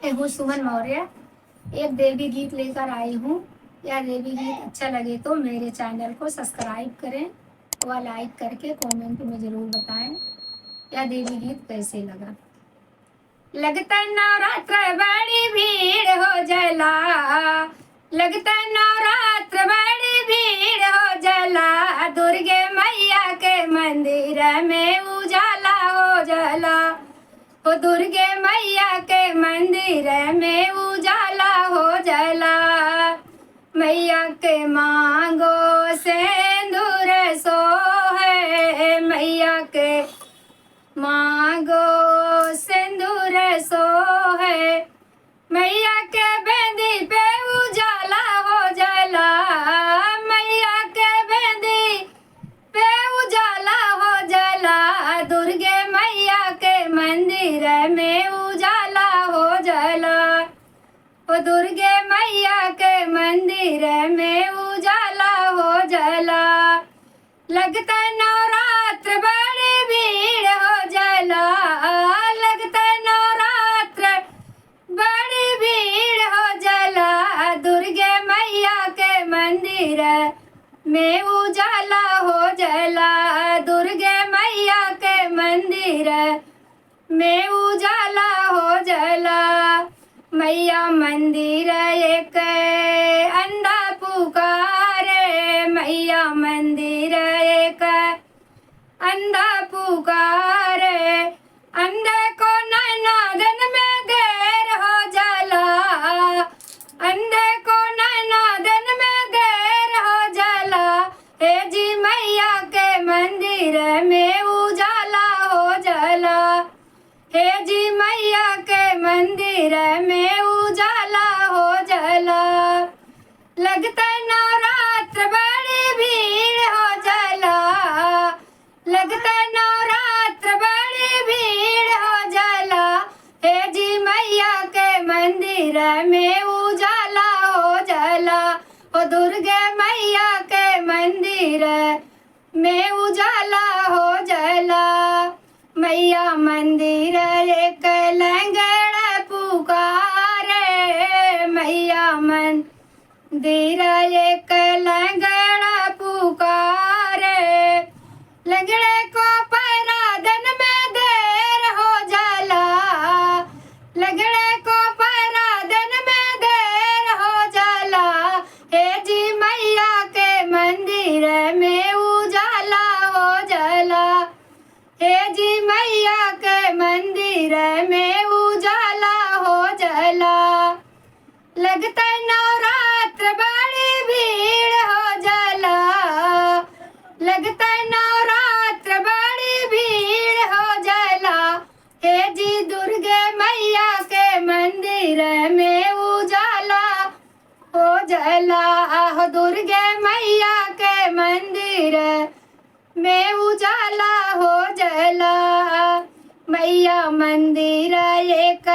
मैं हूँ सुमन मौर्य। एक देवी गीत लेकर आई हूँ। यह देवी गीत अच्छा लगे तो मेरे चैनल को सब्सक्राइब करें व लाइक करके कमेंट में ज़रूर बताएं यह देवी गीत कैसे लगा। लगता नवरात्र बड़ी भीड़ हो जला, लगता नवरात्र बड़ी भीड़ हो जला, दुर्गे मैया के मंदिर में उजाला हो जला। ओ दुर्गे मैया के मंदिर में उजाला हो जला। मैया के मांगो सिंदूर सोहे, मैया के मांगो सिंदूर सोहे, मैया के बेंदी पे उजाला हो जला। मैया के बेंदी पे उजाला हो जला, दुर्गे मैया के मंदिर में उजाला हो जला। ओ दुर्गे मैया के मंदिर में उजाला हो जला। लगता नवरात्र बड़ी भीड़ हो जला, लगता नवरात्र बड़ी भीड़ हो जला, दुर्गे मैया के मंदिर में उजाला हो जला। दुर्गे मैया के मंदिर में उजाला हो जला। मैया मंदिर एक अंधा पुकारे, मैया मंदिर एक अंधा पुकारे, अंधे को नैना दिन में देर हो जला, अंधे को नैना दिन में देर हो जला। हे जी मैया के मंदिर में उजाला हो जला, हे जी मैया के मंदिर में उजाला हो जला। लगता नवरात्र बड़ी भीड़ हो जला, लगता नवरात्र बड़ी भीड़ हो जला, हे जी मैया के मंदिर में उजाला हो जला। ओ दुर्गे मैया के मंदिर में उजाला हो जला। मैया मंदिर एक लंगड़ा पुकारे, मैया मंदिर एक लंगड़ा पुकारे, लंगड़े को पैरादन में देर हो जला, लंगड़े को पैरादन में देर हो जला। हे जी मैया के मंदिर में उजाला हो जला, हे जी मैया के मंदिर में उजाला हो जला। लगता नवरात्र बड़ी भीड़ हो जला, लगता नवरात्र बड़ी भीड़ हो जला। हे जी दुर्गे मैया के मंदिर में उजाला हो जला। हो दुर्गे मैया के मंदिर में उजाला हो जला। मैया मंदिर एक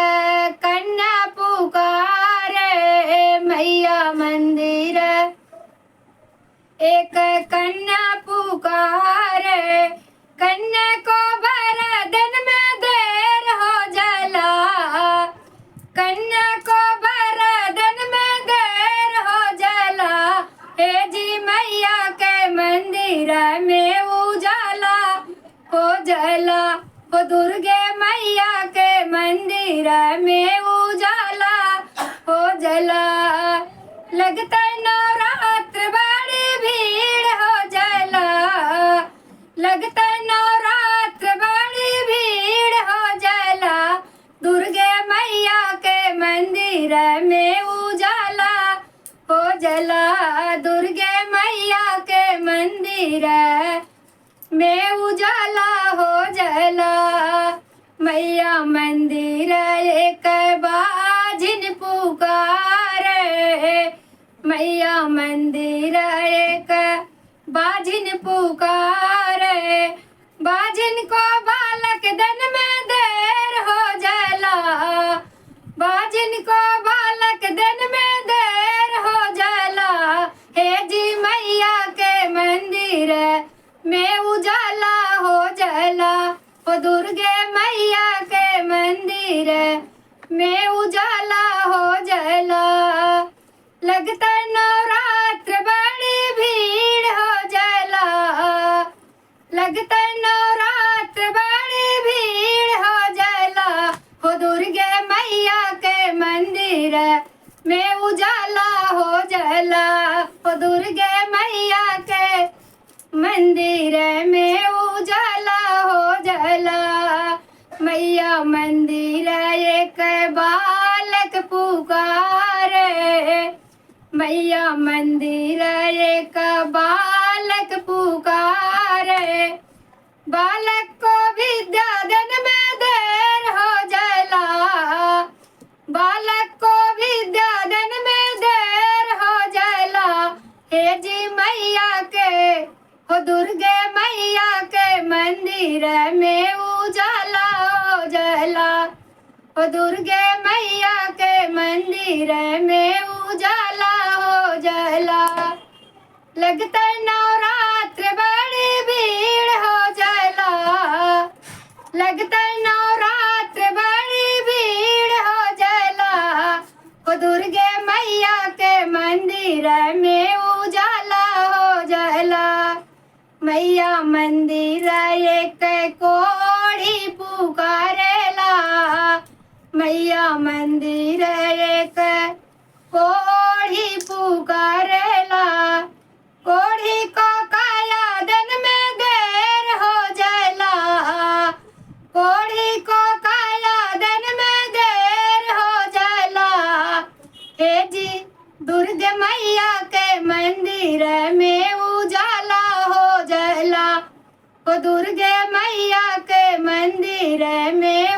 कन्या पुकारे, मैया मंदिर एक कन्या पुकारे, कन्या को बरदन में देर हो जला, कन्या को बरदन में देर हो जला। हे जी मैया के मंदिर में उजाला हो जला। हो दुर्गे मैया के मंदिर में उजाला हो जला। लगता नवरात्र बड़ी भीड़ हो जला, लगता नवरात्र बड़ी भीड़ हो जला, दुर्गे मैया के मंदिर में उजाला हो जला। दुर्गे मैया के मंदिर में उजाला हो जला। मैया मंदिर एक बाजिन पुकारे, मैया मंदिर एक बाजिन पुकारे, बाजिन को बालक दन में देर हो जला, बाजिन को बालक दन में देर हो जला। हे जी मैया के मंदिर में उजाला हो जला। ओ दुर्गे मैया के मंदिर में उजाला हो जला। लगता नवरात्र बड़ी भीड़ हो जला। लगता नवरात्र बड़ी भीड़ हो जला। हो दुर्गे मैया के मंदिर में उजाला हो जला। हो दुर्गे मैया के मंदिर में उजाला हो जला। मैया मंदिर एक बालक पुकारे। मैया मंदिर एक बालक पुकारे। बालक को विद्याधन में देर हो जला। बालक को विद्याधन में देर हो जला। हे जी मैया के हो दुर्गे मैया के मंदिर में उजाला हो जला। हो दुर्गे मैया के मंदिर में उजाला हो जला। लगता नवरात्र बड़ी भीड़ हो जला। लगता नवरात्र बड़ी भीड़ हो जला। हो दुर्गे मैया के मंदिर में उजाला हो जला। मैया मंदिर एक कोढ़ी पुकारेला। मैया मंदिर एक कोढ़ी पुकारेला। कोढ़ी को काया दिन में देर हो जला। कोढ़ी को काया दिन में देर हो जला। हे जी दुर्गे मैया के मंदिर में उजाला हो जला। हो दुर्गे मैया के मंदिर में